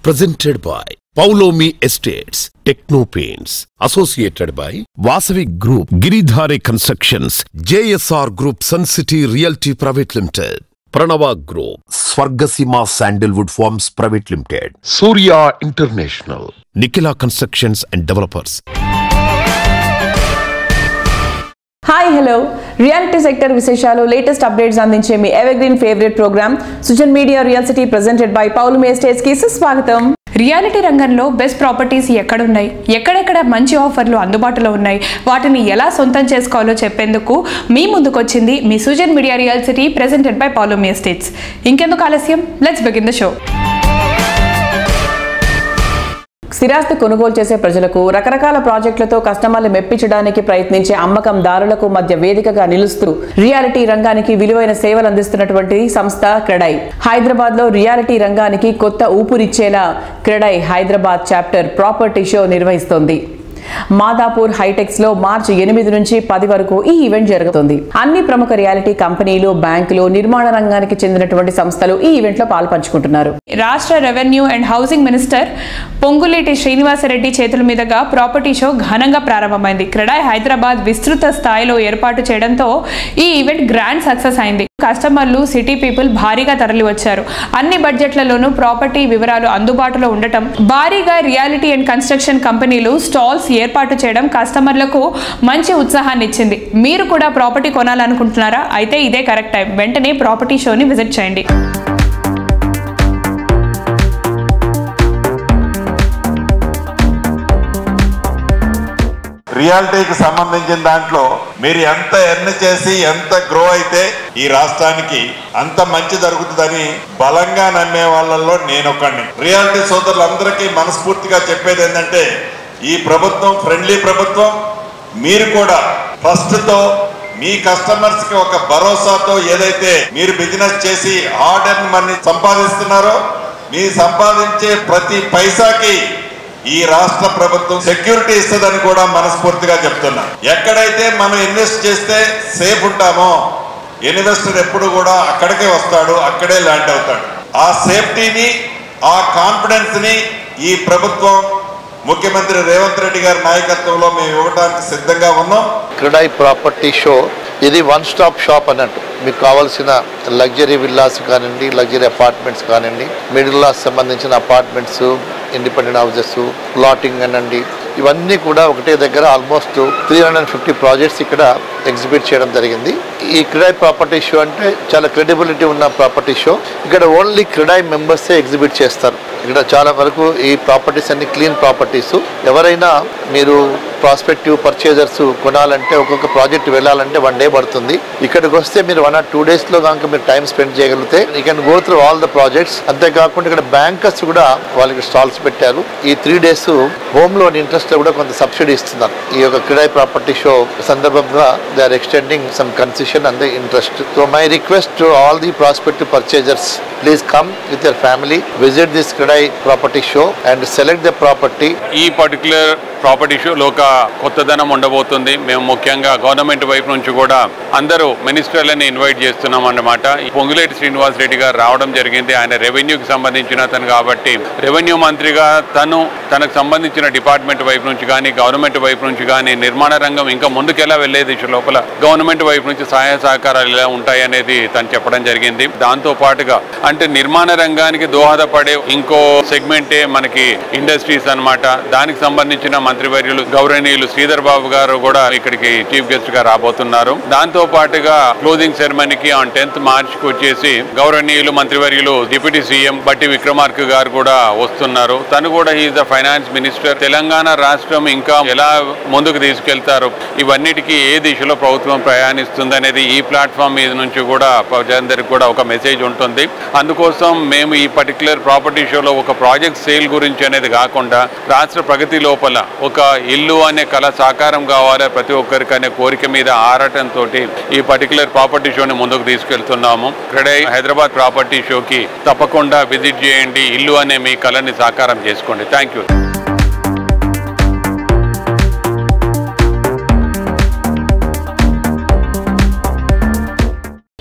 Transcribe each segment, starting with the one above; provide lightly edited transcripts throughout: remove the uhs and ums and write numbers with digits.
Presented by Paulomi Estates, Techno Paints, associated by Vasavi Group, Giridhare Constructions, JSR Group, Sun City Realty Private Limited, Pranava Group, Swargasima Sandalwood Farms Private Limited, Surya International, Nikila Constructions and Developers. Hi hello reality sector విశేషాలు latest updates అందించే మీ evergreen favourite programme Sujan Media Real City presented by Paulomi Estates కి స్వాగతం. Reality రంగంలో best properties ఎక్కడున్నాయి, ఎక్కడెక్కడ మంచి ఆఫర్లు అందుబాటులో ఉన్నాయి, వాటిని ఎలా సొంతం చేసుకోవాలో చెప్పేందుకు మీ ముందుకొచ్చింది మీ Sujan Media Real City presented by Paulomi Estates. ఇంకెందుకు ఆలస్యం, లెట్స్ బిగిన్ ద షో. స్థిరాస్తి కొనుగోలు చేసే ప్రజలకు రకరకాల ప్రాజెక్టులతో కస్టమర్లు మెప్పించడానికి ప్రయత్నించే అమ్మకందారులకు మధ్య వేదికగా నిలుస్తూ రియాలిటీ రంగానికి విలువైన సేవలు అందిస్తున్నటువంటి సంస్థ క్రెడై. హైదరాబాద్ లో రియాలిటీ రంగానికి కొత్త ఊపిరిచ్చేలా Credai Hyderabad chapter property show నిర్వహిస్తోంది. మాదాపూర్ హైటెక్స్ లో మార్చి 8 నుంచి 10 వరకు ఈ ఈవెంట్ జరుగుతుంది. అన్ని ప్రముఖ రియాలిటీ కంపెనీలు, బ్యాంకులు, నిర్మాణ రంగానికి చెందినటువంటి సంస్థలు ఈ ఈవెంట్ లో పాల్పంచుకుంటున్నారు. రాష్ట్ర revenue and housing minister Ponguleti Srinivasa Reddy చేతుల మీదుగా ప్రాపర్టీ షో ఘనంగా ప్రారంభమైంది. క్రెడై హైదరాబాద్ విస్తృత స్థాయిలో ఏర్పాటు చేయడంతో ఈ ఈవెంట్ గ్రాండ్ సక్సెస్ అయింది. కస్టమర్లు, సిటీ పీపుల్ భారీగా తరలి వచ్చారు. అన్ని బడ్జెట్లలోనూ ప్రాపర్టీ వివరాలు అందుబాటులో ఉండటం, భారీగా రియాలిటీ అండ్ కన్స్ట్రక్షన్ కంపెనీలు స్టాల్స్ ఏర్పాటు చేయడం కస్టమర్లకు మంచి ఉత్సాహాన్ని ఇచ్చింది. మీరు కూడా ప్రాపర్టీ కొనాలనుకుంటున్నారా? అయితే ఇదే కరెక్ట్ టైం. వెంటనే ప్రాపర్టీ షోని విజిట్ చేయండి. రియాలిటీకి సంబంధించిన దాంట్లో మీరు ఎంత ఎర్న్ చేసి ఎంత గ్రో అయితే ఈ రాష్ట్రానికి అంత మంచి జరుగుతుందని బలంగా నమ్మే వాళ్ళల్లో నేనొకడిని. రియాలిటీ సోదరులందరికీ మనస్ఫూర్తిగా చెప్పేది ఏంటంటే, ఈ ప్రభుత్వం ఫ్రెండ్లీ ప్రభుత్వం. మీరు కూడా ట్రస్ట్తో మీ కస్టమర్స్ కి ఒక భరోసాతో ఏదైతే మీరు బిజినెస్ చేసి హార్డ్ ఎర్న్ మనీ సంపాదిస్తున్నారో, మీ సంపాదించే ప్రతి పైసాకి ఈ రాష్ట్ర ప్రభుత్వం సెక్యూరిటీ ఇస్తుందని కూడా మనస్ఫూర్తిగా చెప్తున్నా. ఎక్కడైతే మనం ఇన్వెస్ట్ చేస్తే సేఫ్ ఉంటామో, ఇన్వెస్టర్ ఎప్పుడు కూడా అక్కడికే వస్తాడు, అక్కడే ల్యాండ్ అవుతాడు. ఆ సేఫ్టీని, ఆ కాన్ఫిడెన్స్ ని ఈ ప్రభుత్వం ముఖ్యమంత్రి రేవంత్ రెడ్డి గారి నాయకత్వంలో మేము ఇవ్వడానికి సిద్ధంగా ఉన్నాం. క్రెడై ప్రాపర్టీ షో ఇది వన్ స్టాప్ షాప్ అన్నట్టు. మీకు కావాల్సిన లగ్జరీ విల్లాస్ కానివ్వండి, లగ్జరీ అపార్ట్మెంట్స్ కానివ్వండి, మిడిల్ క్లాస్ సంబంధించిన అపార్ట్మెంట్స్, ఇండిపెండెంట్ హౌసెస్, ప్లాటింగ్ అనండి, ఇవన్నీ కూడా ఒకటే దగ్గర ఆల్మోస్ట్ 350 ప్రాజెక్ట్స్ ఇక్కడ ఎగ్జిబిట్ చేయడం జరిగింది. ఈ క్రెడై ప్రాపర్టీ షో అంటే చాలా క్రెడిబిలిటీ ఉన్న ప్రాపర్టీ షో. ఇక్కడ ఓన్లీ క్రెడై మెంబర్సే ఎగ్జిబిట్ చేస్తారు. ఇక్కడ చాలా వరకు ఈ ప్రాపర్టీస్ అన్ని క్లీన్ ప్రాపర్టీస్. ఎవరైనా మీరు ప్రాస్పెక్టివ్ పర్చేజర్స్ కొనాలంటే, ఒక్కొక్క ప్రాజెక్ట్ వెళ్ళాలంటే 1 డే పడుతుంది. ఇక్కడికి వస్తే మీరు 1 or 2 days లో కనుక మీరు టైం స్పెండ్ చేయగలిగితే you can go through all the projects. అంతేకాకుండా ఇక్కడ బ్యాంకర్స్ కూడా వాళ్ళకి స్టాల్స్ పెట్టారు. ఈ 3 days హోమ్ లోన్ ఇంట్రెస్ట్ లో కూడా కొంత సబ్సిడీ ఇస్తున్నారు. ఈ యొక్క క్రెడై ప్రాపర్టీ షో సందర్భంగా they are extending some concession and the interest. So my request to all the prospective purchasers, please come with your family, visit this CREDAI property show and select the property. ఈ particular property షోలో ఒక కొత్తదనం ఉండబోతుంది. మేము ముఖ్యంగా government వైపు నుంచి కూడా అందరూ మినిస్టర్లని ఇన్వైట్ చేస్తున్నాం అన్నమాట. పొంగులేటి శ్రీనివాస్ రెడ్డి గారు రావడం జరిగింది. ఆయన రెవెన్యూకి సంబంధించిన అతను కాబట్టి రెవెన్యూ మంత్రిగా తనకు సంబంధించిన డిపార్ట్మెంట్ వైపు నుంచి కానీ, గవర్నమెంట్ వైపు నుంచి కానీ, నిర్మాణ రంగం ఇంకా ముందుకెలా వెళ్లే దిశ లోపల గవర్నమెంట్ వైపు నుంచి సహాయ సహకారాలు ఎలా ఉంటాయి అనేది తను చెప్పడం జరిగింది. దాంతో పాటుగా అంటే నిర్మాణ రంగానికి దోహదపడే ఇంకో సెగ్మెంటే మనకి ఇండస్ట్రీస్ అన్నమాట. దానికి సంబంధించిన మంత్రివర్యులు గౌరవనీయులు శ్రీధర్ బాబు గారు కూడా ఇక్కడికి చీఫ్ గెస్ట్ గా రాబోతున్నారు. దాంతో పాటుగా క్లోజింగ్ సెరమనీకి ఆన్ 10th March వచ్చేసి గౌరవనీయులు మంత్రివర్యులు డిప్యూటీ సీఎం బట్టి విక్రమార్క గారు కూడా వస్తున్నారు. తను కూడా is the finance minister. Telangana రాష్ట్రం ఇంకా ఎలా ముందుకు తీసుకెళ్తారు, ఇవన్నిటికీ ఏ దిశలో ప్రభుత్వం ప్రయాణిస్తుంది అనేది ఈ ప్లాట్ఫామ్ మీద నుంచి కూడా ప్రజలందరికీ కూడా ఒక మెసేజ్ ఉంటుంది. అందుకోసం మేము ఈ పర్టికులర్ ప్రాపర్టీ షోలో ఒక ప్రాజెక్ట్ సేల్ గురించి అనేది కాకుండా రాష్ట్ర ప్రగతి లోపల ఒక ఇల్లు అనే కళ సాకారం కావాలి ప్రతి ఒక్కరికి అనే కోరిక మీద ఆరాటంతో ఈ పర్టికులర్ ప్రాపర్టీ షోని ముందుకు తీసుకెళ్తున్నాము. క్రెడై హైదరాబాద్ ప్రాపర్టీ షోకి తప్పకుండా విజిట్ చేయండి. ఇల్లు అనే మీ కళని సాకారం చేసుకోండి. Thank you.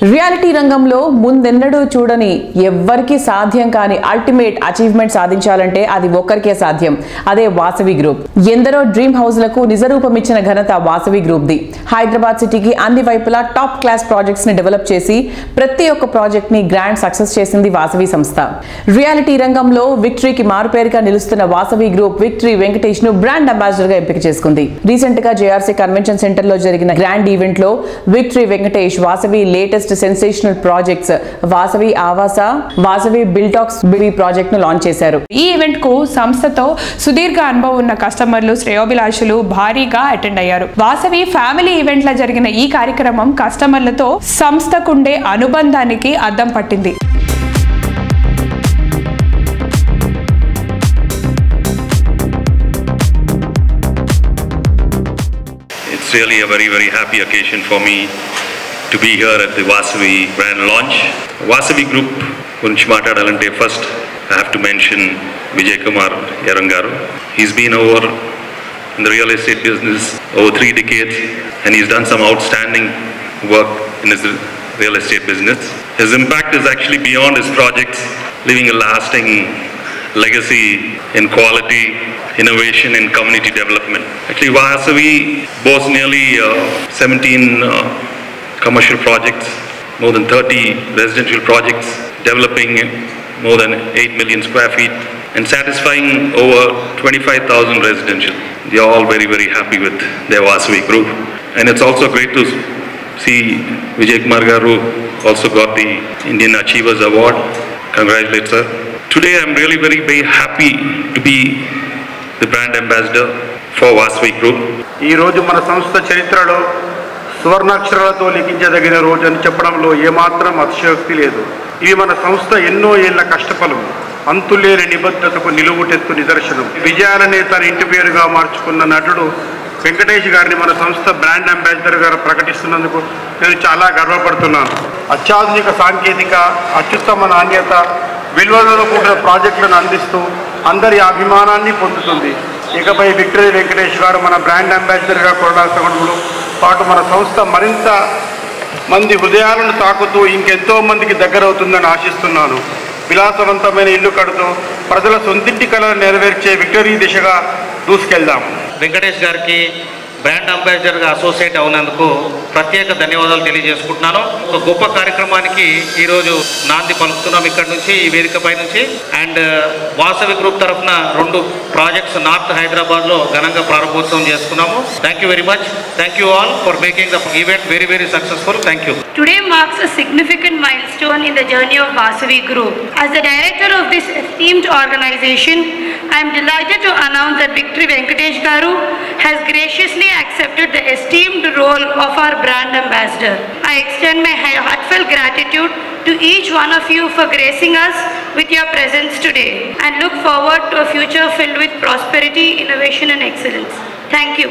రియాలిటీ రంగంలో ముందెన్నడూ చూడని ఎవ్వరికీ సాధ్యం కాని అల్టిమేట్ అచీవ్మెంట్ సాధించాలంటే అది ఒక్కరికే సాధ్యం. అదే వాసవి గ్రూప్. ఎందరో డ్రీమ్ హౌస్లకు నిజరూపం ఇచ్చిన ఘనత వాసవి గ్రూప్ ది. హైదరాబాద్ సిటీకి అన్ని వైపులా టాప్ క్లాస్ ప్రాజెక్ట్స్ ని డెవలప్ చేసి ప్రతి ఒక్క ప్రాజెక్ట్ ని గ్రాండ్ సక్సెస్ చేసింది వాసవి సంస్థ. రియాలిటీ రంగంలో విక్టరీకి మారుపేరుగా నిలుస్తున్న వాసవి గ్రూప్ విక్టరీ వెంకటేష్ ను బ్రాండ్ అంబాసిడర్ గా ఎంపిక చేసుకుంది. రీసెంట్ గా జేఆర్సీ కన్వెన్షన్ సెంటర్ లో జరిగిన గ్రాండ్ ఈవెంట్ లో Victory Venkatesh Vasavi latest sensational projects Vasavi Avasa, Vasavi బిల్టాక్స్ బిడి ప్రాజెక్ట్ ను లాంచ్ చేశారు. ఈ ఈవెంట్ కు సంస్థతో సుదీర్ఘ అనుభవం ఉన్న కస్టమర్లు, శ్రేయోభిలాషులు భారీగా అటెండ్ అయ్యారు. వాసవి ఫ్యామిలీ ఈవెంట్ లో జరిగిన ఈ కార్యక్రమం కస్టమర్లతో సంస్థకుండే అనుబంధానికి అద్దం పట్టింది. It's really a very, very happy occasion for me to be here at the Vasavi brand launch. Vasavi Group గురించి మాట్లాడాలంటే first I have to mention Vijay Kumar Yarangaru. He's been over in the real estate business over 3 decades and he's done some outstanding work in his real estate business. His impact is actually beyond his projects, leaving a lasting legacy in quality, innovation and community development. Actually Vasavi boasts nearly 17 commercial projects, more than 30 residential projects, developing more than 8 million square feet and satisfying over 25,000 residential. They are all very, very happy with their Vasavi group. And it's also great to see Vijay Kumar Garu also got the Indian Achievers Award. Congratulations, sir. Today I'm really very, very happy to be the brand ambassador for Vasavi Group. ఈ రోజు మన సంస్థ చరిత్రలో సువర్ణాక్షరాలతో లిఖించదగిన రోజు అని చెప్పడంలో ఏమాత్రం అతిశయోక్తి లేదు. ఇవి మన సంస్థ ఎన్నో ఏళ్ల కష్టఫలం, అంతులేని నిబద్ధతకు నిలువుటెత్తు నిదర్శనం. విజయాలనే తన ఇంటి పేరుగా మార్చుకున్న నటుడు వెంకటేష్ గారిని మన సంస్థ బ్రాండ్ అంబాసిడర్ గారు ప్రకటిస్తున్నందుకు నేను చాలా గర్వపడుతున్నాను. అత్యాధునిక సాంకేతిక, అత్యుత్తమ నాణ్యత, విలువలతో కూడిన ప్రాజెక్టులను అందిస్తూ అందరి అభిమానాన్ని పొందుతుంది. ఇకపై విక్టరీ వెంకటేష్ గారు మన బ్రాండ్ అంబాసిడర్గా కొనసాగడంలో పాటు మన సంస్థ మరింత మంది హృదయాలను తాకుతూ ఇంకెంతో మందికి దగ్గరవుతుందని ఆశిస్తున్నాను. విలాసవంతమైన ఇల్లు కడుతూ ప్రజల సొంతింటి కళను నెరవేర్చే విక్టరీ దిశగా దూసుకెళ్దాం. వెంకటేష్ గారికి బ్రాండ్ అంబాసిడర్గా అసోసియేట్ అవునందుకు ప్రత్యేక ధన్యవాదాలు తెలియజేసుకుంటున్నాను. ఒక గొప్ప కార్యక్రమానికి ఈరోజు నాంది పలుకుతున్నాం ఇక్కడ నుంచి, ఈ వేదికపై నుంచి. అండ్ వాసవి గ్రూప్ తరఫున 2 ప్రాజెక్ట్స్ నార్త్ హైదరాబాద్లో ఘనంగా ప్రారంభోత్సవం చేసుకున్నాము. Thank you very much. Thank you all for making the event very, very successful. Thank you. Today marks a significant milestone in the journey of Vasavi Group. As the director of this esteemed organization, I am delighted to announce that Victory Venkatesh Garu has graciously accepted the esteemed role of our brand ambassador. I extend my heartfelt gratitude to each one of you for gracing us with your presence today and look forward to a future filled with prosperity, innovation and excellence. Thank you.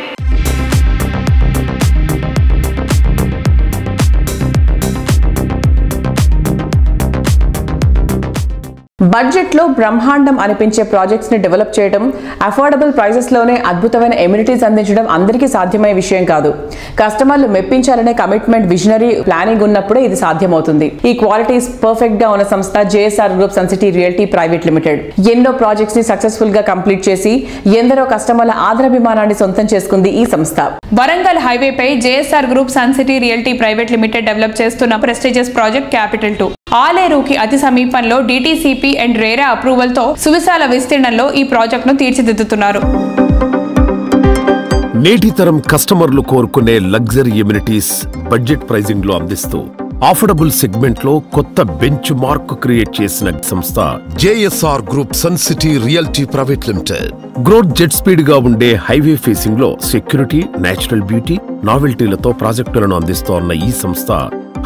Budget లో బ్రహ్మాండం అనిపించే projects ని develop చేయడం, affordable prices లోనే అద్భుతమైన amenities అందించడం అందరికీ సాధ్యమయ్యే విషయం కాదు. కస్టమర్లు మెప్పించాలనే కమిట్మెంట్, విజనరీ ప్లానింగ్ ఉన్నప్పుడే ఇది సాధ్యమవుతుంది. ఈ క్వాలిటీస్ పర్ఫెక్ట్ గా ఉన్న సంస్థ JSR group sun city realty private limited. ఎన్నో ప్రాజెక్ట్స్ ని సక్సెస్ఫుల్ గా కంప్లీట్ చేసి ఎందరో కస్టమర్ల ఆదరాభిమానాన్ని సొంతం చేసుకుంది ఈ సంస్థ. వరంగల్ హైవేపై JSR group sun city realty private limited develop చేస్తున్న ప్రెస్టీజియస్ ప్రాజెక్ట్ క్యాపిటల్ 2 ఆలేరుకి అతి సమీపంలో డిటిసిపి అండ్ రేరా అప్రూవల్ తో సువిశాల విస్తీర్ణంలో ఈ ప్రాజెక్ట్ ను తీర్చిదిద్దుతున్నారు. నేటి తరం కస్టమర్లు కోరుకునే లగ్జరీ ఎమ్యూనిటీస్ బడ్జెట్ ప్రైజింగ్ లో అందిస్తూ అఫోర్డబుల్ సెగ్మెంట్ లో కొత్త బెంచ్ మార్క్ క్రియేట్ చేసిన సంస్థ JSR group sun city realty private limited. Growth jet speed గా ఉండే హైవే ఫేసింగ్ లో సెక్యూరిటీ, నేచురల్ బ్యూటీ, నావెల్టీలతో ప్రాజెక్టులను అందిస్తోన్న ఈ సంస్థ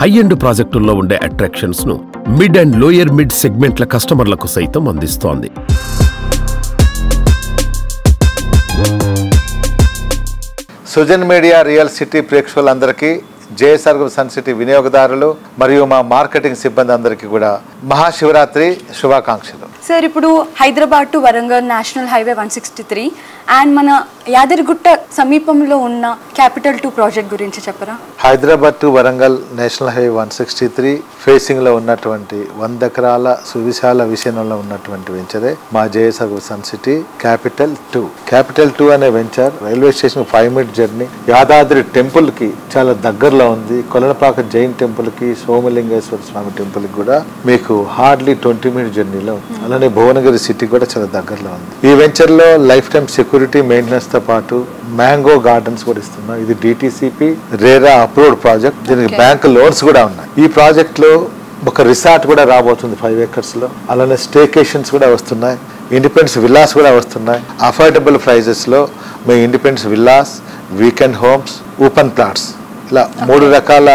హై ఎండ్ ప్రాజెక్టుల్లో ఉండే అట్రాక్షన్స్ ను మిడ్ అండ్ లోయర్ మిడ్ సెగ్మెంట్ల కస్టమర్లకు సైతం అందిస్తోంది. సుజన్ మీడియా రియల్ సిటీ ప్రేక్షకులందరికీ, జేఎస్ఆర్ గ్రూప్ సన్ సిటీ వినియోగదారులు మరియు మా మార్కెటింగ్ సిబ్బంది అందరికీ కూడా మహాశివరాత్రి శుభాకాంక్షలు. సార్, ఇప్పుడు Hyderabad to Warangal national highway 163 and మన యాదగిరిగుట్ట సమీపంలో ఉన్న క్యాపిటల్ 2 ప్రాజెక్ట్ గురించి చెప్పరా? Hyderabad to Warangal national highway 163 facing లో ఉన్నటువంటి 100 ఎకరాల సువిశాల విశీర్ణంలో ఉన్నటువంటి వెంచరే మా JSR group sun city capital 2. Capital 2 అనే venture railway station 5 minute journey, Yadadri temple కి చాలా దగ్గరలో ఉంది, కొలనపాక జైన్ టెంపుల్ కి, సోమలింగేశ్వర స్వామి టెంపుల్ కి కూడా మీకు హార్డ్లీ 20 minute జర్నీలో ఉంది. అలానే భువనగిరి సిటీ కూడా చాలా దగ్గరలో ఉంది. ఈ వెంచర్ లో లైఫ్ టైమ్ సెక్యూరిటీ మెయింటెనెన్స్ తో పాటు మ్యాంగో గార్డెన్స్ కూడా ఇస్తున్నాం. ఇది డిటిసిపి రేరా అప్రూవ్డ్ ప్రాజెక్ట్, దీనికి బ్యాంక్ లోన్స్ కూడా ఉన్నాయి. ఈ ప్రాజెక్ట్ లో ఒక రిసార్ట్ కూడా రాబోతుంది 5 acres లో. అలానే స్టేకేషన్స్ కూడా వస్తున్నాయి, ఇండిపెండెన్స్ విల్లాస్ కూడా వస్తున్నాయి. అఫోర్డబుల్ ప్రైజెస్ లో మీ independence villas, weekend homes, open plots ఇలా 3 రకాల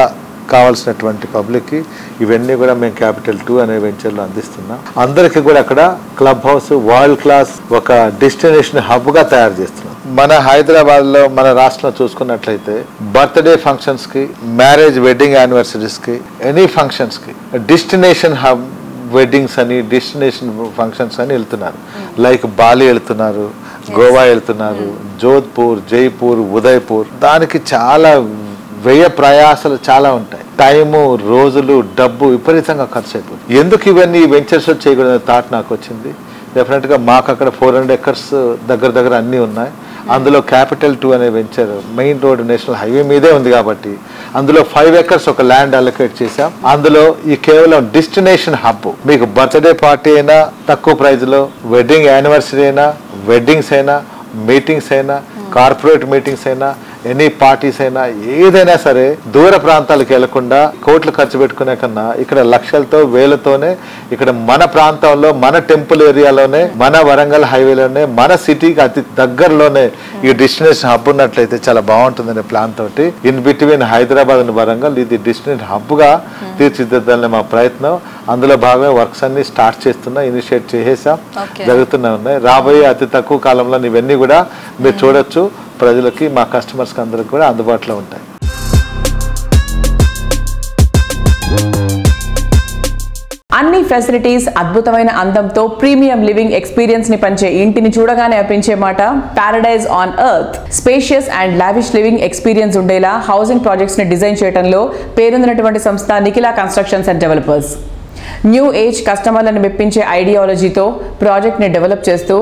కావాల్సినటువంటి పబ్లిక్కి ఇవన్నీ కూడా మేము క్యాపిటల్ 2 అనే వెంచర్లో అందిస్తున్నాం. అందరికీ కూడా అక్కడ క్లబ్ హౌస్ వరల్డ్ క్లాస్ ఒక డెస్టినేషన్ హబ్గా తయారు చేస్తున్నాం. మన హైదరాబాద్లో మన రాష్ట్రంలో చూసుకున్నట్లయితే బర్త్డే ఫంక్షన్స్కి, మ్యారేజ్ వెడ్డింగ్ యానివర్సరీస్కి, ఎనీ ఫంక్షన్స్కి డెస్టినేషన్ హబ్ వెడ్డింగ్స్ అని, డెస్టినేషన్ ఫంక్షన్స్ అని వెళ్తున్నారు. లైక్ బాలి వెళ్తున్నారు, గోవా వెళ్తున్నారు, జోధ్పూర్, జైపూర్, ఉదయ్పూర్. దానికి చాలా వ్యయ ప్రయాసాలు చాలా ఉంటాయి. టైము, రోజులు, డబ్బు విపరీతంగా ఖర్చు అయిపోతుంది. ఎందుకు ఇవన్నీ వెంచర్స్ చేయకూడదు థాట్ నాకు వచ్చింది. డెఫినెట్గా మాకు అక్కడ 400 acres దగ్గర అన్నీ ఉన్నాయి. అందులో క్యాపిటల్ 2 అనే venture main road national highway మీదే ఉంది కాబట్టి అందులో 5 acres ఒక ల్యాండ్ అలొకేట్ చేసాం. అందులో ఈ కేవలం డెస్టినేషన్ హబ్, మీకు బర్త్డే పార్టీ అయినా తక్కువ ప్రైజ్లో, వెడ్డింగ్ యానివర్సరీ అయినా, వెడ్డింగ్స్ అయినా, మీటింగ్స్ అయినా, కార్పొరేట్ మీటింగ్స్ అయినా, ఎనీ పార్టీస్ అయినా, ఏదైనా సరే దూర ప్రాంతాలకు వెళ్లకుండా కోట్లు ఖర్చు పెట్టుకునే కన్నా ఇక్కడ లక్షలతో వేలతోనే ఇక్కడ మన ప్రాంతంలో, మన టెంపుల్ ఏరియాలోనే, మన వరంగల్ హైవేలోనే, మన సిటీకి అతి దగ్గరలోనే ఈ డెస్టినేషన్ హబ్ ఉన్నట్లయితే చాలా బాగుంటుందనే ప్లాన్ తోటి in between Hyderabad and Warangal ఇది డెస్టినేషన్ హబ్ గా తీర్చిదిద్దాలనే మా ప్రయత్నం. అందులో భాగంగా వర్క్స్ అన్ని స్టార్ట్ చేస్తున్నా, ఇనిషియేట్ చేసేసాం, జరుగుతూనే ఉన్నాయి. రాబోయే అతి తక్కువ కాలంలో ఇవన్నీ కూడా మీరు చూడొచ్చు. ప్రజలకి, మా కస్టమర్స్కి అందరికి కూడా అందుబాటులో ఉంటాయి. అన్ని ఫెసిలిటీస్, అద్భుతమైన అందంతో ప్రీమియం లివింగ్ ఎక్స్పీరియన్స్ ని పంచే ఇంటిని చూడగానే అనిపించే మాట paradise on earth. Spacious and lavish living experience ఉండేలా హౌసింగ్ ప్రాజెక్ట్స్ ని డిజైన్ చేయడంలో పేరొందినటువంటి సంస్థ Nikhila constructions and developers. New age కస్టమర్లను మెప్పించే ఐడియాలజీతో ప్రాజెక్ట్ ని డెవలప్ చేస్తూ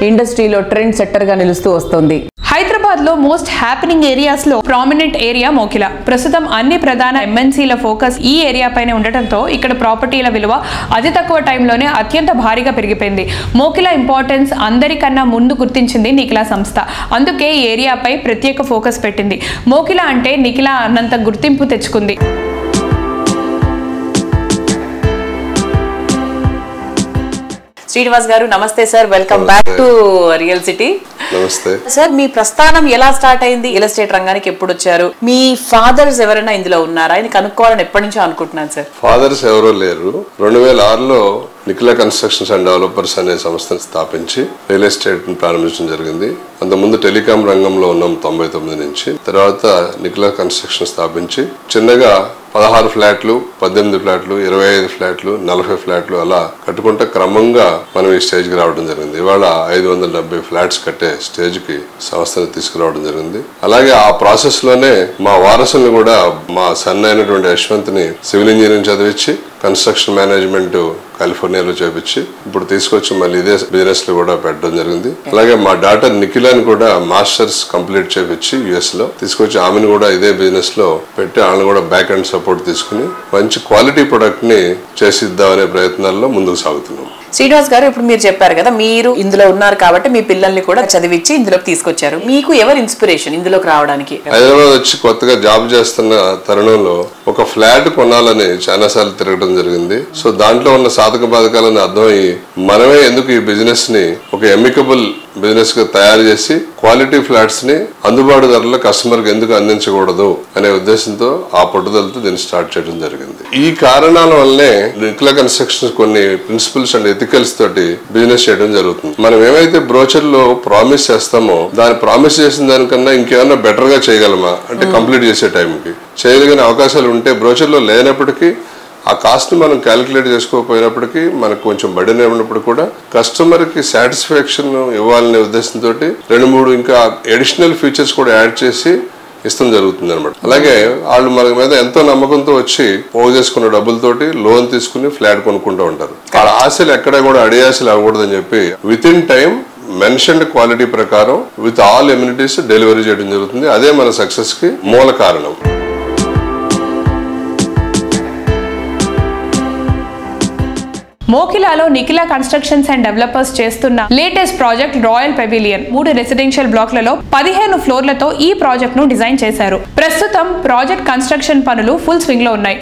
ఇండస్ట్రీలో ట్రెండ్ సెట్టర్ గా నిలుస్తూ వస్తుంది. హైదరాబాద్ లో మోస్ట్ హ్యాపెనింగ్ ఏరియాస్ లో ప్రామినెంట్ ఏరియా మోకిలా. ప్రస్తుతం అన్ని ప్రధాన ఎంఎన్సీల ఫోకస్ ఈ ఏరియా పైన ఉండటంతో ఇక్కడ ప్రాపర్టీల విలువ అతి తక్కువ టైంలోనే అత్యంత భారీగా పెరిగిపోయింది. మోకిలా ఇంపార్టెన్స్ అందరికన్నా ముందు గుర్తించింది నిఖిలా సంస్థ. అందుకే ఈ ఏరియాపై ప్రత్యేక ఫోకస్ పెట్టింది. మోకిలా అంటే నిఖిలా అన్నంత గుర్తింపు తెచ్చుకుంది. శ్రీనివాస్ గారు నమస్తే sir, welcome back to real city. నమస్తే సార్, మీ ప్రస్థానం ఎలా స్టార్ట్ అయింది? రియల్ ఎస్టేట్ రంగానికి ఎప్పుడు వచ్చారు? మీ ఫాదర్స్ ఎవరైనా ఇందులో ఉన్నారా? ఆయన కనుక్కోవాలని ఎప్పటి నుంచో అనుకుంటున్నాను సార్. ఫాదర్స్ ఎవరో లేరు. 2006లో నిఖిలా కన్స్ట్రక్షన్స్ అండ్ డెవలపర్స్ అనే సంస్థను స్థాపించి రియల్ ఎస్టేట్ ప్రారంభించడం జరిగింది. అంతకుముందు టెలికాం రంగంలో ఉన్నాం 99 నుంచి. తర్వాత నిఖిలా కన్స్ట్రక్షన్ స్థాపించి చిన్నగా 16 ఫ్లాట్లు, 18 ఫ్లాట్లు, 25 ఫ్లాట్లు, 40 ఫ్లాట్లు అలా కట్టుకుంటే క్రమంగా మనం ఈ స్టేజ్కి రావడం జరిగింది. ఇవాళ 570 ఫ్లాట్స్ కట్టే స్టేజ్కి సంస్థను తీసుకురావడం జరిగింది. అలాగే ఆ ప్రాసెస్ లోనే మా వారసుల్ని కూడా మా సన్ అయినటువంటి యశ్వంత్ని సివిల్ ఇంజనీరింగ్ చదివించి కన్స్ట్రక్షన్ మేనేజ్మెంట్ కాలిఫోర్నియాలో చేపించి ఇప్పుడు తీసుకొచ్చి మళ్ళీ ఇదే బిజినెస్ లో కూడా పెట్టడం జరిగింది. అలాగే మా డాటర్ నిఖిలాని కూడా మాస్టర్స్ కంప్లీట్ చేపించి యుఎస్ లో తీసుకొచ్చి ఆమెను కూడా ఇదే బిజినెస్ లో పెట్టి వాళ్ళని కూడా బ్యాక్ అండ్ సపోర్ట్ తీసుకుని మంచి క్వాలిటీ ప్రొడక్ట్ ని చేసిద్దామనే ప్రయత్నాల్లో ముందుకు సాగుతున్నాం. శ్రీనివాస్ గారు, ఇప్పుడు మీరు చెప్పారు కదా మీరు ఇందులో ఉన్నారు కాబట్టి మీ పిల్లల్ని కూడా చదివించి ఇందులోకి తీసుకొచ్చారు. మీకు ఎవరు ఇన్స్పిరేషన్ ఇందులోకి రావడానికి? హైదరాబాద్ వచ్చి కొత్తగా జాబ్ చేస్తున్న తరుణంలో ఒక ఫ్లాట్ కొనాలని చాలా సార్లు తిరగడం జరిగింది. సో దాంట్లో ఉన్న సాధక బాధకాలను అర్థమయ్యి మనమే ఎందుకు ఈ బిజినెస్ ని ఒక ఎమికబుల్ బిజినెస్ గా తయారు చేసి క్వాలిటీ ఫ్లాట్స్ ని అందుబాటు ధరలో కస్టమర్ కి ఎందుకు అందించకూడదు అనే ఉద్దేశంతో ఆ పట్టుదలతో దీన్ని స్టార్ట్ చేయడం జరిగింది. ఈ కారణాల వల్లనే నిఖిలా కన్స్ట్రక్షన్స్ కొన్ని ప్రిన్సిపల్స్ అండ్ ఎథికల్స్ తోటి బిజినెస్ చేయడం జరుగుతుంది. మనం ఏమైతే బ్రోచర్ లో ప్రామిస్ చేస్తామో దాన్ని ప్రామిస్ చేసిన దానికన్నా ఇంకేమన్నా బెటర్ గా చేయగలమా అంటే కంప్లీట్ చేసే టైంకి చేయగలిగిన అవకాశాలు ఉంటే బ్రోచర్ లో లేనప్పటికీ ఆ కాస్ట్ ని మనం క్యాలిక్యులేట్ చేసుకోకపోయినప్పటికీ మనకు కొంచెం బర్డెన్ ఉన్నప్పుడు కూడా కస్టమర్ కి సాటిస్ఫాక్షన్ ఇవ్వాలనే ఉద్దేశంతో 2-3 ఇంకా అడిషనల్ ఫీచర్స్ కూడా యాడ్ చేసి ఇష్టం జరుగుతుంది అనమాట. అలాగే వాళ్ళు మన మీద ఎంతో నమ్మకంతో వచ్చి పోగు చేసుకున్న డబ్బులతోటి లోన్ తీసుకుని ఫ్లాట్ కొనుక్కుంటూ ఉంటారు. వాళ్ళ ఆశలు ఎక్కడ కూడా అడియాశలు అవ్వకూడదని చెప్పి within time mentioned quality ప్రకారం విత్ ఆల్ ఎమ్యూనిటీస్ డెలివరీ చేయడం జరుగుతుంది. అదే మన సక్సెస్ కి మూల కారణం. మోకిలాలో నిఖిల కన్స్ట్రక్షన్స్ అండ్ డెవలపర్స్ చేస్తున్న latest project royal pavilion 3 residential బ్లాక్లలో 15 ఫ్లోర్లతో ఈ ప్రాజెక్ట్ ను డిజైన్ చేశారు. ప్రస్తుతం ప్రాజెక్ట్ కన్స్ట్రక్షన్ పనులు ఫుల్ స్వింగ్ లో ఉన్నాయి.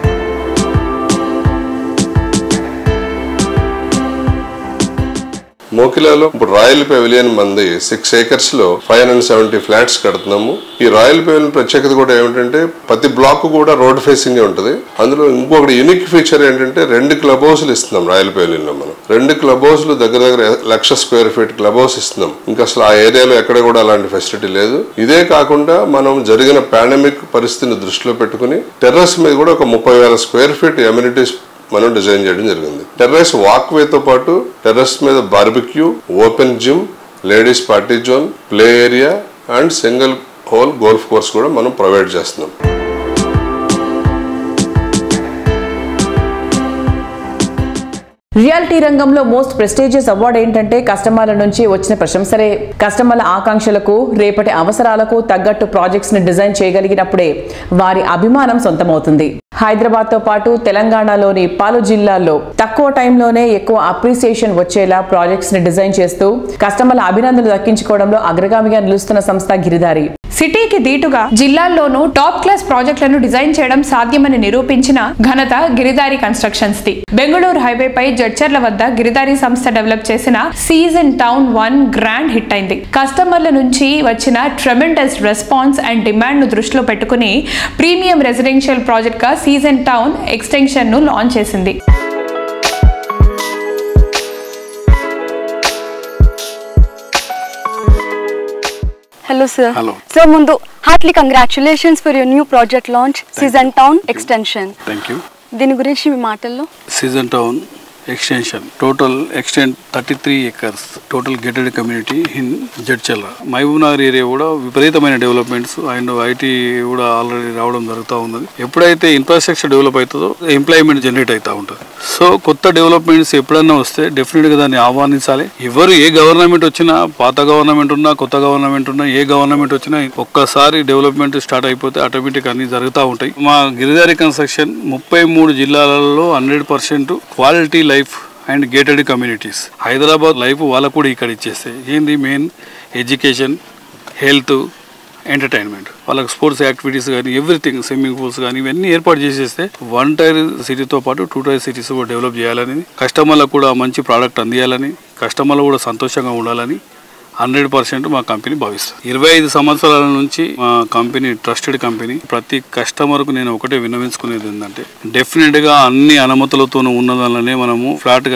మోకిలాలో ఇప్పుడు రాయల్ పెవిలియన్ మంది 6 acres లో 570 ఫ్లాట్స్ కడుతున్నాము. ఈ రాయల్ పెవిలియన్ ప్రత్యేకత కూడా ఏమిటంటే ప్రతి బ్లాక్ కూడా రోడ్ ఫేసింగ్ ఉంటుంది. అందులో ఇంకొకటి యూనిక్ ఫీచర్ ఏంటంటే 2 క్లబ్ హౌస్లు ఇస్తున్నాం రాయల్ పెవిలియన్ లో. మనం 2 క్లబ్ హౌస్లు దగ్గర 1,00,000 స్క్వేర్ ఫీట్ క్లబ్ హౌస్ ఇస్తున్నాం. ఇంకా అసలు ఆ ఏరియాలో ఎక్కడ కూడా అలాంటి ఫెసిలిటీ లేదు. ఇదే కాకుండా మనం జరిగిన పాండమిక్ పరిస్థితిని దృష్టిలో పెట్టుకుని టెర్రస్ మీద కూడా ఒక 30,000 స్క్వేర్ ఫీట్ ఎమ్యూనిటీస్ మనం డిజైన్ చేయడం జరిగింది. టెర్రస్ వాక్ వేతో పాటు టెర్రస్ మీద barbecue, open gym, ladies party zone, play area and single whole golf course కూడా మనం ప్రొవైడ్ చేస్తున్నాం. రియాలిటీ రంగంలో మోస్ట్ ప్రెస్టీజియస్ అవార్డు ఏంటంటే కస్టమర్ల నుంచి వచ్చిన ప్రశంసలే. కస్టమర్ల ఆకాంక్షలకు రేపటి అవసరాలకు తగ్గట్టు ప్రాజెక్ట్స్ ని డిజైన్ చేయగలిగినప్పుడే వారి అభిమానం సొంతమవుతుంది. హైదరాబాద్ తో పాటు తెలంగాణలోని పలు జిల్లాల్లో తక్కువ టైంలోనే ఎక్కువ అప్రిసియేషన్ వచ్చేలా ప్రాజెక్ట్స్ ని డిజైన్ చేస్తూ కస్టమర్ల అభినందనలు దక్కించుకోవడంలో అగ్రగామిగా నిలుస్తున్న సంస్థ గిరిధారి. సిటీకి దీటుగా జిల్లాల్లోనూ టాప్ క్లాస్ ప్రాజెక్టులను డిజైన్ చేయడం సాధ్యమని నిరూపించిన ఘనత గిరిధారి కన్స్ట్రక్షన్స్ ది. బెంగళూరు హైవేపై జడ్చర్ల వద్ద గిరిధారి సంస్థ డెవలప్ చేసిన సీజన్ టౌన్ 1 గ్రాండ్ హిట్ అయింది. కస్టమర్ల నుంచి వచ్చిన ట్రెమెండస్ రెస్పాన్స్ అండ్ డిమాండ్ ను దృష్టిలో పెట్టుకుని ప్రీమియం రెసిడెన్షియల్ ప్రాజెక్ట్ గా సీజన్ టౌన్ ఎక్స్టెన్షన్ ను లాంచ్ చేసింది. Hello sir. Hello. Sir, mundu heartily congratulations for your new project launch, Season Town Extension. Thank you. దీని గురించి మీ మాటల్లో. Season Town Extension total extent 33 acres total gated community in Jadcherla. Mahabubnagar area కూడా విపరీతమైన developments and IT కూడా already రావడం జరుగుతూ ఉన్నది. ఎప్పుడైతే ఇన్ఫ్రాస్ట్రక్చర్ డెవలప్ అవుతుందో ఎంప్లాయ్మెంట్ జనరేట్ అవుతూ ఉంటుంది. సో కొత్త డెవలప్మెంట్స్ ఎప్పుడన్నా వస్తే డెఫినెట్గా దాన్ని ఆహ్వానించాలి. ఎవరు ఏ గవర్నమెంట్ వచ్చినా, పాత గవర్నమెంట్ ఉన్నా, కొత్త గవర్నమెంట్ ఉన్నా, ఏ గవర్నమెంట్ వచ్చినా ఒక్కసారి డెవలప్మెంట్ స్టార్ట్ అయిపోతే ఆటోమేటిక్ అన్ని జరుగుతూ ఉంటాయి. మా గిరిధారి కన్స్ట్రక్షన్ 33 జిల్లాలలో 100% quality life and gated communities. Hyderabad life వాళ్ళకు కూడా ఇక్కడ ఇచ్చేస్తాయి. ఏంది మెయిన్ ఎడ్యుకేషన్, హెల్త్, ఎంటర్టైన్మెంట్, వాళ్ళకి స్పోర్ట్స్ యాక్టివిటీస్ కానీ ఎవ్రీథింగ్, స్విమ్మింగ్ పూల్స్ కానీ ఇవన్నీ ఏర్పాటు చేసేస్తే 1 టైర్ సిటీతో పాటు 2 టైర్ సిటీస్ కూడా డెవలప్ చేయాలని, కస్టమర్లకు కూడా మంచి ప్రోడక్ట్ అందియాలని, కస్టమర్లు కూడా సంతోషంగా ఉండాలని 100% మా కంపెనీ భావిస్తుంది. 25 సంవత్సరాల నుంచి మా కంపెనీ ట్రస్టెడ్ కంపెనీ. ప్రతి కస్టమర్కు నేను ఒకటే విన్నవించుకునేది ఏంటంటే డెఫినెట్గా అన్ని అనుమతులతో ఉన్నదానిలోనే మనము ఫ్లాట్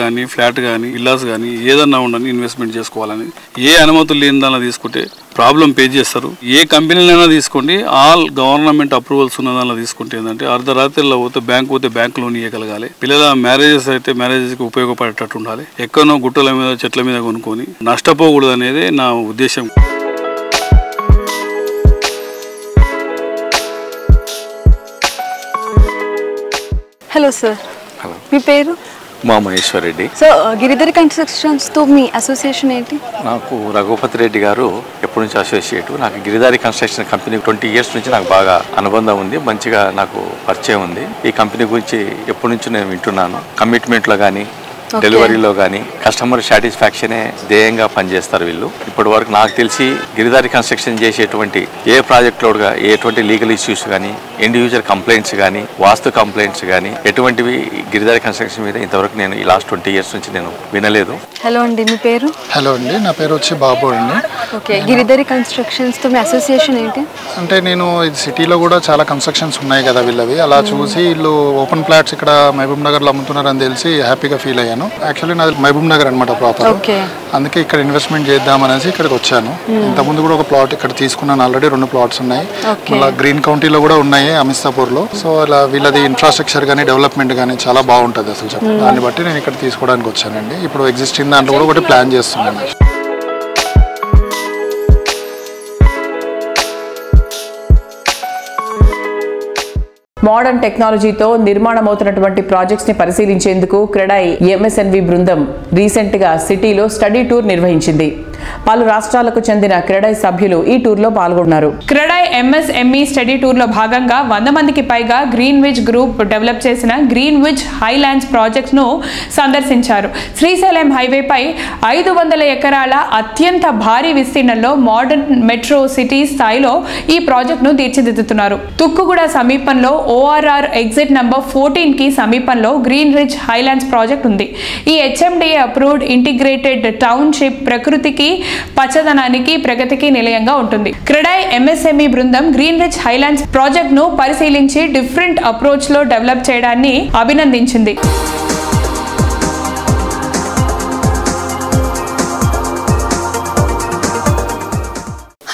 కానీ విల్లాస్ కానీ ఏదన్నా ఉండని ఇన్వెస్ట్మెంట్ చేసుకోవాలని. ఏ అనుమతులు లేని దానిలో తీసుకుంటే ప్రాబ్లం పే చేస్తారు. ఏ కంపెనీలైనా తీసుకోండి, ఆల్ గవర్నమెంట్ అప్రూవల్స్ ఉన్న దానిలో తీసుకుంటే ఏంటంటే అర్ధరాత్రిలో పోతే బ్యాంక్ లోన్ ఇవ్వగలగాలి. పిల్లల మ్యారేజెస్ అయితే మ్యారేజెస్కి ఉపయోగపడేటట్టు ఉండాలి. ఎక్కడో గుట్టల మీద చెట్ల మీద కొనుక్కొని నష్టపోకూడదు అనేది నా ఉద్దేశం. Hello sir. హలో. మీ పేరు? మా మహేశ్వర్ రెడ్డి. సో గిరిధారి కన్స్ట్రక్షన్స్ తో మీ అసోసియేషన్ ఏంటి? నాకు రఘుపతి రెడ్డి గారు ఎప్పటి నుంచి అసోసియేట్. నాకు గిరిధారి కన్స్ట్రక్షన్ కంపెనీ 20 years నుంచి నాకు బాగా అనుబంధం ఉంది, మంచిగా నాకు పరిచయం ఉంది. ఈ కంపెనీ గురించి ఎప్పటి నుంచి నేను వింటున్నాను. కమిట్మెంట్లో కానీ డెలివరీలో కానీ కస్టమర్ సాటిస్ఫాక్షనే ధ్యేయంగా పనిచేస్తారు వీళ్ళు. ఇప్పటి వరకు నాకు తెలిసి గిరిధారి కన్స్ట్రక్షన్ చేసేటువంటి ఏ ప్రాజెక్ట్లో ఎటువంటి లీగల్ ఇష్యూస్ కానీ, ఇండివిజువల్ కంప్లైంట్స్ కానీ, వాస్తు కంప్లైంట్స్ కానీ ఎటువంటివి గిరిధారి కన్స్ట్రక్షన్ మీద ఇంతవరకు నేను ఈ లాస్ట్ 20 years నుంచి నేను వినలేదు. హలో అండి, మీ పేరు? హలో అండి, నా పేరు వచ్చి బాబు అండి. ఓకే, గిరిధారి కన్స్ట్రక్షన్స్ తో మీ అసోసియేషన్ ఏంటి? అంటే నేను ఇది సిటీలో కూడా చాలా కన్స్ట్రక్షన్స్ ఉన్నాయి కదా వీళ్ళవి, అలా చూసి వీళ్ళు ఓపెన్ ప్లాట్స్ ఇక్కడ మహబూబ్ నగర్లో అమ్ముతున్నారని తెలిసి హ్యాపీగా ఫీల్ అయ్యాను. అడిగాను. యాక్చువల్లీ నాది మహబూబ్ నగర్ అనమాట ప్రాపర్, అందుకే ఇక్కడ ఇన్వెస్ట్మెంట్ చేద్దామనేసి ఇక్కడికి వచ్చాను. ఇంతకుముందు కూడా ఒక ప్లాట్ ఇక్కడ తీసుకున్నాను, ఆల్రెడీ 2 ప్లాట్స్ ఉన్నాయి. మళ్ళీ గ్రీన్ కౌంటీలో కూడా ఉన్నాయి అమిస్తాపూర్లో. సో అలా వీళ్ళది ఇన్ఫ్రాస్ట్రక్చర్ కానీ డెవలప్మెంట్ కానీ చాలా బాగుంటుంది అసలు చెప్పండి. దాన్ని బట్టి నేను ఇక్కడ తీసుకోవడానికి వచ్చానండి. ఇప్పుడు ఎగ్జిస్టింగ్ దాంట్లో కూడా ఒకటి ప్లాన్ చేస్తున్నాను. మోడర్న్ టెక్నాలజీతో నిర్మాణమవుతున్నటువంటి ప్రాజెక్ట్స్ ని పరిశీలించేందుకు క్రెడాయ్ ఎంఎస్ఎన్వి బృందం రీసెంట్ గా సిటీలో స్టడీ టూర్ నిర్వహించింది. పలు రాష్ట్రాలకు చెందిన క్రెడాయ్ సభ్యులు ఈ టూర్ లో పాల్గొన్నారు. క్రెడాయ్ ఎంఎస్ఎంఈ స్టడీ టూర్ లో భాగంగా 100 మందికి పైగా గ్రీన్ విచ్ గ్రూప్ డెవలప్ చేసిన గ్రీన్ విచ్ హైలాండ్స్ ప్రాజెక్ట్స్ ను సందర్శించారు. శ్రీశైలం హైవేపై 500 ఎకరాల అత్యంత భారీ విస్తీర్ణంలో మోడర్న్ మెట్రో సిటీ స్థాయిలో ఈ ప్రాజెక్ట్ ను తీర్చిదిద్దుతున్నారు. తుక్కుగూడ సమీపంలో ఓఆర్ఆర్ ఎగ్జిట్ నంబర్ 14 కి సమీపంలో గ్రీన్ రిచ్ హైలాండ్స్ ప్రాజెక్ట్ ఉంది. ఈ హెచ్ఎండిఏ అప్రూవ్డ్ ఇంటిగ్రేటెడ్ టౌన్షిప్ ప్రకృతికి, పచ్చదనానికి, ప్రగతికి నిలయంగా ఉంటుంది. క్రెడాయ్ ఎంఎస్ఎంఈ బృందం గ్రీన్ రిచ్ హైలాండ్స్ ప్రాజెక్ట్ ను పరిశీలించి డిఫరెంట్ అప్రోచ్ లో డెవలప్ చేయడాన్ని అభినందించింది.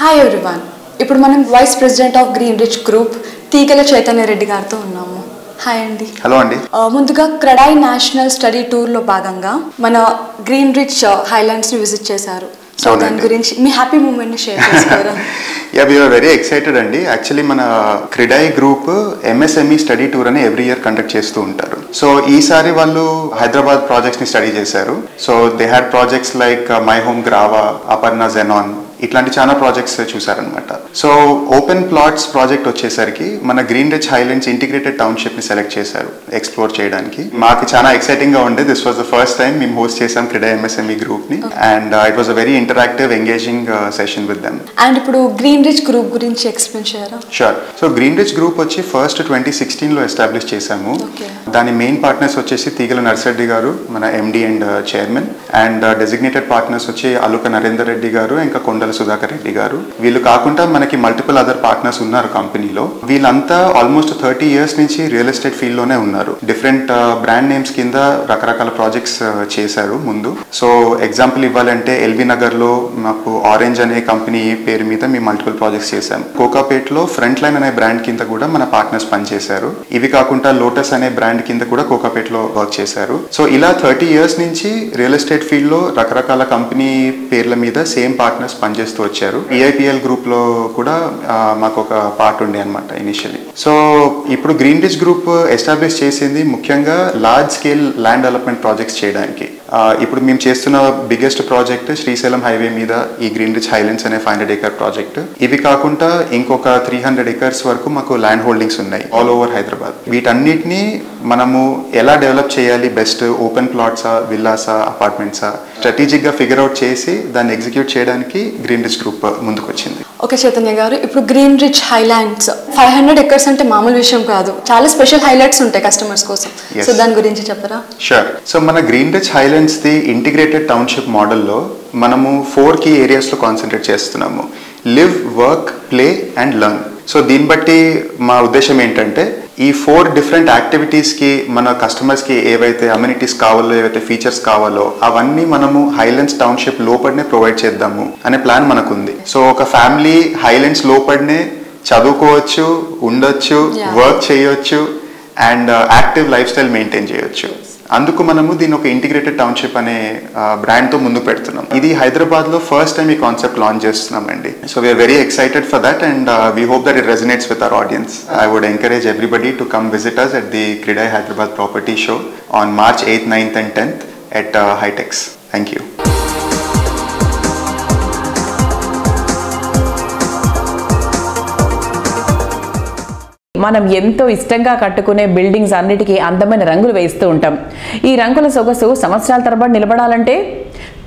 హాయ్ ఎవ్రీవన్, ఇప్పుడు మనం vice president of green rich group Teegala Chaitanya Reddy గారితో ఉన్నాము. హాయ్ అండి. హలో అండి. ముందుగా క్రెడాయ్ నేషనల్ స్టడీ టూర్లో భాగంగా మన గ్రీన్ రిచ్ హైలాండ్స్ని విజిట్ చేశారు. సో దాని గురించి మీ హ్యాపీ మూమెంట్ని షేర్ చేసుకోరా? యా, వీఆర్ వెరీ ఎక్సైటెడ్ అండి. యాక్చువల్లీ మన Credai group MSME study tour అని ఎవ్రీ ఇయర్ కండక్ట్ చేస్తూ ఉంటారు. సో ఈసారి వాళ్ళు హైదరాబాద్ ప్రాజెక్ట్స్ని స్టడీ చేశారు. So they had projects like my home Grava, Aparna Zenon, ఇట్లాంటి చాలా ప్రాజెక్ట్స్ చూసారనమాట. సో ఓపెన్ ప్లాట్స్ ప్రాజెక్ట్ వచ్చేసరికి మన green rich highlands integrated township ని సెలెక్ట్ చేశారు ఎక్స్ప్లోర్ చేయడానికి. మాకు చాలా ఎక్సైటింగ్ గా ఉండే. This was the first time మేము హోస్ట్ చేసాం క్రెడాయ్ ఎంఎస్ఎంఈ గ్రూప్ ని, and it was a very interactive engaging session with them. And ఇప్పుడు గ్రీన్ రిచ్ గ్రూప్ గురించి ఎక్స్ప్లెయిన్ చేయరా? Sure. So green rich group వచ్చి ఫస్ట్ 2016 లో ఎస్టాబ్లిష్ చేశాము. దాని మెయిన్ పార్ట్నర్స్ వచ్చేసి తీగల నర్సిరెడ్డి గారు, మన MD and chairman, and designated partners వచ్చి అలుక నరేందర్ రెడ్డి గారు, ఇంకా కొండల సుధాకర్ రెడ్డి గారు. వీళ్ళు కాకుండా మనకి మల్టిపుల్ అదర్ పార్ట్నర్స్ ఉన్నారు కంపెనీలో. వీళ్ళంతా ఆల్మోస్ట్ 30 years నుంచి రియల్ ఎస్టేట్ ఫీల్డ్ లోనే ఉన్నారు. డిఫరెంట్ బ్రాండ్ నేమ్స్ కింద రకరకాల ప్రాజెక్ట్స్ చేశారు ముందు. సో ఎగ్జాంపుల్ ఇవ్వాలంటే ఎల్బీ నగర్ లో మాకు ఆరెంజ్ అనే కంపెనీ పేరు మీద మేము మల్టిపుల్ ప్రాజెక్ట్స్ చేశాం. కోకాపేట్లో ఫ్రంట్ లైన్ అనే బ్రాండ్ కింద కూడా మన పార్ట్నర్స్ పనిచేశారు. ఇవి కాకుండా లోటస్ అనే బ్రాండ్ కింద కూడా కోకాపేట్లో వర్క్ చేశారు. సో ఇలా 30 years నుంచి రియల్ ఎస్టేట్ ఫీల్డ్ లో రకరకాల కంపెనీ పేర్ల మీద సేమ్ పార్ట్నర్స్ పనిచేస్తూ వచ్చారు. ఈఐపిఎల్ గ్రూప్ లో కూడా మాకు ఒక పార్ట్ ఉండే అనమాట ఇనిషియలీ. సో ఇప్పుడు గ్రీన్ రిచ్ గ్రూప్ ఎస్టాబ్లిష్ చేసింది ముఖ్యంగా large scale land development projects చేయడానికి. ఇప్పుడు మేము చేస్తున్న బిగ్గెస్ట్ ప్రాజెక్ట్ శ్రీశైలం హైవే మీద ఈ గ్రీన్ రిచ్ హైలాండ్స్ అనే 500 acre ప్రాజెక్ట్. ఇవి కాకుండా ఇంకొక 300 acres వరకు మాకు ల్యాండ్ హోల్డింగ్స్ ఉన్నాయి ఆల్ ఓవర్ హైదరాబాద్. వీటన్నిటిని మనము ఎలా డెవలప్ చేయాలి, బెస్ట్ ఓపెన్ ప్లాట్సా, విల్లాసా, అపార్ట్మెంట్సా, స్ట్రాటజిక్ గా ఫిగర్ అవుట్ చేసి దాన్ని ఎగ్జిక్యూట్ చేయడానికి గ్రీన్ రిచ్ గ్రూప్ ముందుకు వచ్చింది. ఓకే చైతన్య గారు, ఇప్పుడు గ్రీన్ రిచ్ హైలాండ్స్ 500 acres అంటే మామూలు విషయం కాదు. చాలా స్పెషల్ హైలైట్స్ ఉంటాయి కస్టమర్స్ కోసం. సో దాని గురించి చెప్పరా? షూర్. సో మన green rich highlands the integrated township మోడల్లో మనము 4 key areas లో కాన్సన్ట్రేట్ చేస్తున్నాము. Live, work, play and learn. So దీన్ని బట్టి మా ఉద్దేశం ఏంటంటే ఈ 4 different యాక్టివిటీస్కి మన కస్టమర్స్కి ఏవైతే అమ్యూనిటీస్ కావాలో, ఏవైతే ఫీచర్స్ కావాలో అవన్నీ మనము హైలాండ్స్ టౌన్షిప్ లోపలనే ప్రొవైడ్ చేద్దాము అనే ప్లాన్ మనకుంది. సో ఒక ఫ్యామిలీ హైలాండ్స్ లోపలనే చదువుకోవచ్చు, ఉండొచ్చు, వర్క్ చేయొచ్చు and active life style maintain చేయొచ్చు. అందుకు మనము దీన్ని ఒక ఇంటిగ్రేటెడ్ టౌన్షిప్ అనే బ్రాండ్తో ముందు పెడుతున్నాం. ఇది హైదరాబాద్లో ఫస్ట్ టైం ఈ కాన్సెప్ట్ లాంచ్ చేస్తున్నామండి. So we are very excited for that and we hope that it resonates with our audience. I would encourage everybody to come visit us at the CREDAI Hyderabad property show on March 8th, 9th and 10th at Hitex. Thank you. మనం ఎంతో ఇష్టంగా కట్టుకునే buildings అన్నిటికీ అందమైన రంగులు వేస్తూ ఉంటాం. ఈ రంగుల సొగసు సంవత్సరాల తరబడి నిలబడాలంటే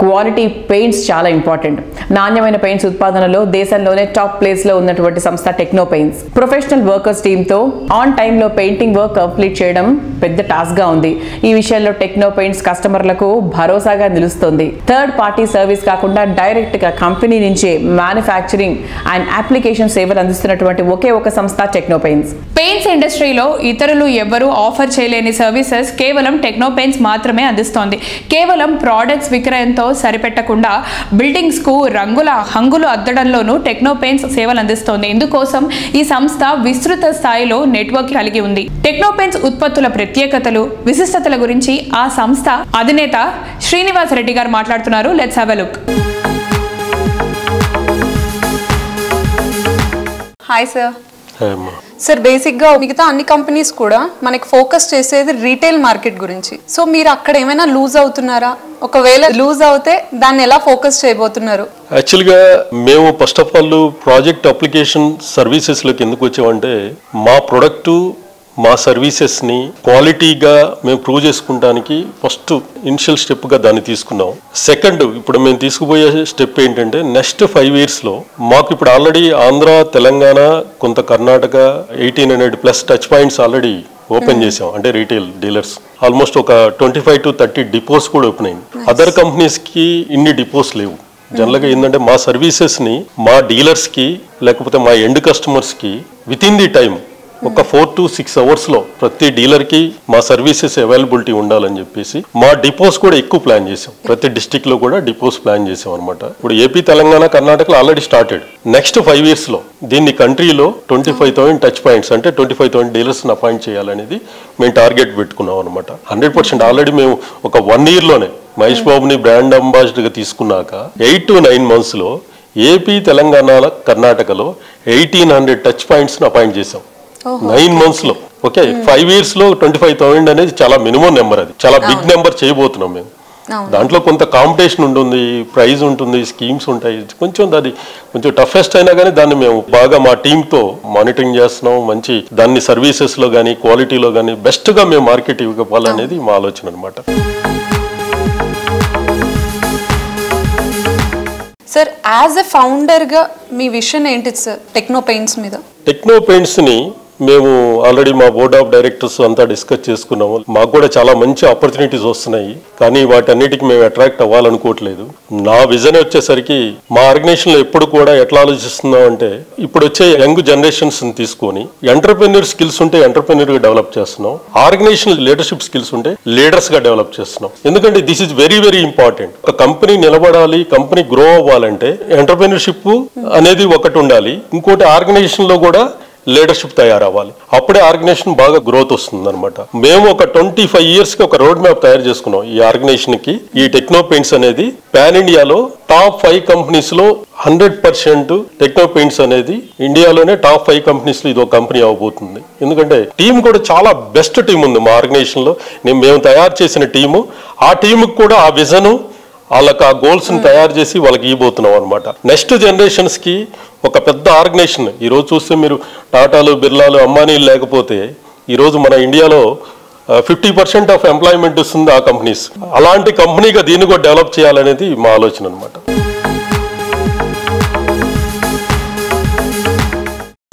క్వాలిటీ పెయింట్స్ చాలా ఇంపార్టెంట్. నాణ్యమైన పెయింట్స్ ఉత్పాదనలో దేశంలోనే టాప్ ప్లేస్ లో ఉన్నటువంటి సంస్థ techno paints. Professional workers team తో ఆన్ టైమ్ లో పెయింటింగ్ వర్క్ కంప్లీట్ చేయడం పెద్ద టాస్క్ గా ఉంది. ఈ విషయంలో టెక్నో పెయింట్స్ కస్టమర్లకు భరోసాగా నిలుస్తుంది. థర్డ్ పార్టీ సర్వీస్ కాకుండా డైరెక్ట్ గా కంపెనీ నుంచే మ్యానుఫ్యాక్చరింగ్ అండ్ అప్లికేషన్ సేవలు అందిస్తున్నటువంటి ఒకే ఒక సంస్థ టెక్నో పెయింట్స్. పెయింట్స్ ఇండస్ట్రీలో ఇతరులు ఎవ్వరూ ఆఫర్ చేయలేని సర్వీసెస్ కేవలం టెక్నో పెయింట్స్ మాత్రమే అందిస్తోంది. కేవలం ప్రోడక్ట్స్ విక్రయంతో సరిపెట్టకుండా బిల్డింగ్స్ కు రంగుల హంగులు అద్దడంలోనూ టెక్నో పెయింట్స్ సేవలు అందిస్తోంది. ఇందుకోసం ఈ సంస్థ విస్తృత స్థాయిలో నెట్వర్క్ కలిగి ఉంది. టెక్నో పెయింట్స్ ఉత్పత్తుల ప్రత్యేకతలు, విశిష్టతల గురించి ఆ సంస్థ అధినేత శ్రీనివాస్ రెడ్డి గారు మాట్లాడుతున్నారు. Let's have a look. Hi sir. Sir, బేసిక్గా మిగతా అన్ని కంపెనీస్ కూడా మనకి ఫోకస్ చేసేది రీటైల్ మార్కెట్ గురించి. సో మీరు అక్కడ ఏమైనా లూజ్ అవుతున్నారా? ఒకవేళ లూజ్ అవుతే దాన్ని ఎలా ఫోకస్ చేయబోతున్నారు? యాక్చువల్గా మేము first of all project application సర్వీసెస్లోకి ఎందుకు వచ్చామంటే మా ప్రొడక్టు మా సర్వీసెస్ని క్వాలిటీగా మేము ప్రూవ్ చేసుకుంటానికి ఫస్ట్ ఇనిషియల్ స్టెప్గా దాన్ని తీసుకున్నాం. సెకండ్, ఇప్పుడు మేము తీసుకుపోయే స్టెప్ ఏంటంటే నెక్స్ట్ 5 yearsలో మాకు ఇప్పుడు ఆల్రెడీ ఆంధ్ర, తెలంగాణ, కొంత Karnataka 1800+ touch points already open చేసాం. అంటే రీటైల్ డీలర్స్ ఆల్మోస్ట్ ఒక 25 to 30 డిపోస్ కూడా ఓపెన్ అయింది. అదర్ కంపెనీస్కి ఇన్ని డిపోస్ లేవు. జనరల్గా ఏంటంటే మా సర్వీసెస్ని మా డీలర్స్కి లేకపోతే మా ఎండ్ కస్టమర్స్కి విత్ ఇన్ ది టైం ఒక 4 to 6 hours ప్రతి డీలర్కి మా సర్వీసెస్ అవైలబిలిటీ ఉండాలని చెప్పేసి మా డిపోస్ కూడా ఎక్కువ ప్లాన్ చేసాం. ప్రతి డిస్టిక్లో కూడా డిపోస్ ప్లాన్ చేసాం అనమాట. ఇప్పుడు ఏపీ, తెలంగాణ, కర్ణాటకలో ఆల్రెడీ స్టార్టెడ్. నెక్స్ట్ 5 yearsలో దీన్ని కంట్రీలో 25,000 టచ్ పాయింట్స్ అంటే 25,000 డీలర్స్ని అపాయింట్ చేయాలనేది మేము టార్గెట్ పెట్టుకున్నాం అనమాట. 100% ఆల్రెడీ మేము ఒక 1 yearలోనే మహేష్ బాబుని బ్రాండ్ అంబాసిడర్గా తీసుకున్నాక 8 to 9 monthsలో ఏపీ, తెలంగాణ, కర్ణాటకలో 1800 టచ్ పాయింట్స్ని అపాయింట్ చేసాం 9 monthsలో. ఓకే, 5 yearsలో 25,000 అనేది చాలా మినిమం నెంబర్. అది చాలా బిగ్ నెంబర్ చేయబోతున్నాం మేము. దాంట్లో కొంత కాంపిటీషన్ ఉంటుంది, ప్రైజ్ ఉంటుంది, స్కీమ్స్ ఉంటాయి. అది కొంచెం టఫెస్ట్ అయినా కానీ దాన్ని మేము బాగా మా టీంతో మానిటరింగ్ చేస్తున్నాం. మంచి దాన్ని సర్వీసెస్లో కానీ క్వాలిటీలో కానీ బెస్ట్గా మేము మార్కెట్ ఇవ్వాలనేది మా ఆలోచన అనమాట. సార్, యాజ్ ఎ ఫౌండర్గా మీ విషన్ ఏంటి సార్ టెక్నో పెయింట్స్ మీద? టెక్నో పెయింట్స్ని మేము ఆల్రెడీ మా బోర్డ్ ఆఫ్ డైరెక్టర్స్ అంతా డిస్కస్ చేసుకున్నాము. మాకు కూడా చాలా మంచి ఆపర్చునిటీస్ వస్తున్నాయి, కానీ వాటన్నిటికీ మేము అట్రాక్ట్ అవ్వాలనుకోవట్లేదు. నా విజన్ వచ్చేసరికి మా ఆర్గనైజేషన్లో ఎప్పుడు కూడా ఎట్లా ఆలోచిస్తున్నాం అంటే ఇప్పుడు వచ్చే యంగ్ జనరేషన్స్ తీసుకొని ఎంటర్ప్రెన్యూర్ స్కిల్స్ ఉంటే ఎంటర్ప్రెన్యూర్గా డెవలప్ చేస్తున్నాం, ఆర్గనైజేషన్ లీడర్షిప్ స్కిల్స్ ఉంటే లీడర్స్గా డెవలప్ చేస్తున్నాం. ఎందుకంటే this is very very important. ఒక కంపెనీ నిలబడాలి, కంపెనీ గ్రో అవ్వాలంటే ఎంటర్ప్రెన్యూర్షిప్ అనేది ఒకటి ఉండాలి, ఇంకోటి ఆర్గనైజేషన్లో కూడా లీడర్షిప్ తయారవ్వాలి. అప్పుడే ఆర్గనైజేషన్ బాగా గ్రోత్ వస్తుంది అనమాట. మేము ఒక 25 yearsకి ఒక రోడ్ మ్యాప్ తయారు చేసుకున్నాం ఈ ఆర్గనైజేషన్కి. ఈ టెక్నో పెయింట్స్ అనేది పాన్ ఇండియాలో టాప్ 5 కంపెనీస్లో 100% టెక్నో పెయింట్స్ అనేది ఇండియాలోనే టాప్ 5 కంపెనీస్లో ఇది ఒక కంపెనీ అవ్వబోతుంది. ఎందుకంటే టీం కూడా చాలా బెస్ట్ టీం ఉంది మా ఆర్గనైజేషన్లో. మేము తయారు చేసిన టీము, ఆ టీముకి కూడా ఆ విజను వాళ్ళకి ఆ గోల్స్ని తయారు చేసి వాళ్ళకి ఇవ్వబోతున్నాం అనమాట. నెక్స్ట్ జనరేషన్స్కి ఒక పెద్ద ఆర్గనైజేషన్. ఈరోజు చూస్తే మీరు టాటాలు, బిర్లాలు, అంబానీలు లేకపోతే ఈరోజు మన ఇండియాలో 50% ఆఫ్ ఎంప్లాయ్మెంట్ ఇస్తుంది ఆ కంపెనీస్. అలాంటి కంపెనీగా దీన్ని కూడా డెవలప్ చేయాలనేది మా ఆలోచన అనమాట.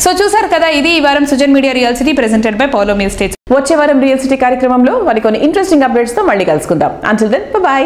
సో చూసారు కదా, ఇది ఈ వారం Sujan Media Real City presented by Paulo me states. వచ్చే వారం రియల్ సిటీ కార్యక్రమంలో మరికొన్ని ఇంట్రెస్టింగ్ అప్డేట్స్ తో మళ్ళీ కలుసుకుందాం. Until then by.